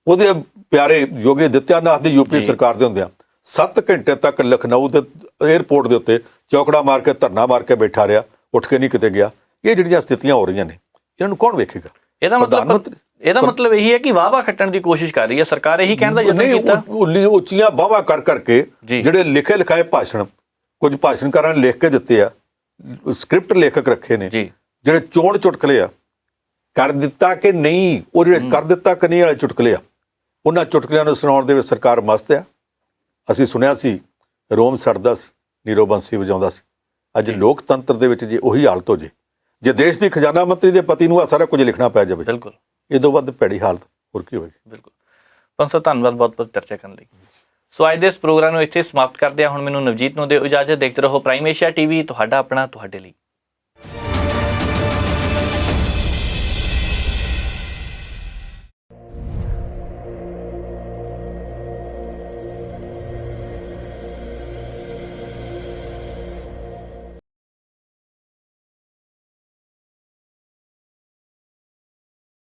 ਉਹਦੇ ਪਿਆਰੇ ਯੋਗੀ ਆਦਿੱਤਿਆਨਾਥ ਦੀ ਯੂਪੀ ਸਰਕਾਰ ਦੇ ਹੁੰਦਿਆਂ 7 ਘੰਟੇ ਤੱਕ ਲਖਨਊ ਦੇ 에ਅਰਪੋਰਟ ਦੇ ਉੱਤੇ ਚੌਕੜਾ ਮਾਰ ਕੇ ਧਰਨਾ ਮਾਰ ਕੇ ਬੈਠਾ ਰਿਹਾ, ਉੱਠ ਕੇ ਨਹੀਂ ਕਿਤੇ ਗਿਆ। ਇਹ ਜਿਹੜੀਆਂ ਸਥਿਤੀਆਂ ਹੋ ਰਹੀਆਂ ਨੇ ਇਹਨਾਂ ਨੂੰ ਕੌਣ ਵੇਖੇਗਾ? ਇਹਦਾ ਮਤਲਬ ਇਹੀ ਹੈ ਕਿ ਵਾਹਵਾ ਖੱਟਣ ਦੀ ਕੋਸ਼ਿਸ਼ ਕਰ ਰਹੀ ਹੈ ਸਰਕਾਰ। ਇਹੀ ਕਹਿਣ ਦਾ ਯਤਨ ਕੀਤਾ। ਉੱਚੀਆਂ ਵਾਹਵਾ ਕਰਕੇ ਜਿਹੜੇ ਲਿਖੇ ਲਿਖਾਏ ਭਾਸ਼ਣ, ਕੁਝ ਭਾਸ਼ਣਕਾਰਾਂ ਨੇ ਲਿਖ ਕੇ ਦਿੱਤੇ ਆ, ਸਕ੍ਰਿਪਟ ਲੇਖਕ ਰੱਖੇ ਨੇ, ਜਿਹੜੇ ਚੋਣ ਚੁਟਕਲੇ ਆ, ਕਰ ਦਿੱਤਾ ਕਿ ਨਹੀਂ, ਉਹ ਜਿਹੜੇ ਕਰ ਦਿੱਤਾ ਕਿ ਨਹੀਂ ਵਾਲੇ ਚੁਟਕਲੇ ਆ, ਉਹਨਾਂ ਚੁਟਕਲਿਆਂ ਨੂੰ ਸੁਣਾਉਣ ਦੇ ਵਿੱਚ ਸਰਕਾਰ ਮਸਤ ਆ। ਅਸੀਂ ਸੁਣਿਆ ਸੀ ਰੋਮ ਸੜਦਾ ਸੀ, ਨੀਰੋ ਬੰਸੀ ਵਜਾਉਂਦਾ ਸੀ। ਅੱਜ ਲੋਕਤੰਤਰ ਦੇ ਵਿੱਚ ਜੇ ਉਹੀ ਹਾਲਤ ਹੋ ਜੇ ਦੇਸ਼ ਦੀ ਖਜ਼ਾਨਾ ਮੰਤਰੀ ਦੇ ਪਤੀ ਨੂੰ ਆ ਸਾਰਾ ਕੁਝ ਲਿਖਣਾ ਪੈ ਜਾਵੇ, ਬਿਲਕੁਲ ਇਹ ਤੋਂ ਵੱਧ ਭੈੜੀ ਹਾਲਤ ਹੋਰ ਕੀ ਹੋਵੇਗੀ? ਬਿਲਕੁਲ। ਪੰਜ ਸਾਹਿਬ ਧੰਨਵਾਦ ਬਹੁਤ ਬਹੁਤ ਚਰਚਾ ਕਰਨ ਲਈ। ਸੋ ਅੱਜ ਦੇ ਇਸ ਪ੍ਰੋਗਰਾਮ ਨੂੰ ਇੱਥੇ ਸਮਾਪਤ ਕਰਦੇ ਹਾਂ। ਹੁਣ ਮੈਨੂੰ ਨਵਜੀਤ ਨੂੰ ਦਿਓ ਇਜਾਜ਼ਤ। ਦੇਖਦੇ ਰਹੋ ਪ੍ਰਾਈਮ ਏਸ਼ੀਆ ਟੀਵੀ, ਤੁਹਾਡਾ ਆਪਣਾ, ਤੁਹਾਡੇ ਲਈ।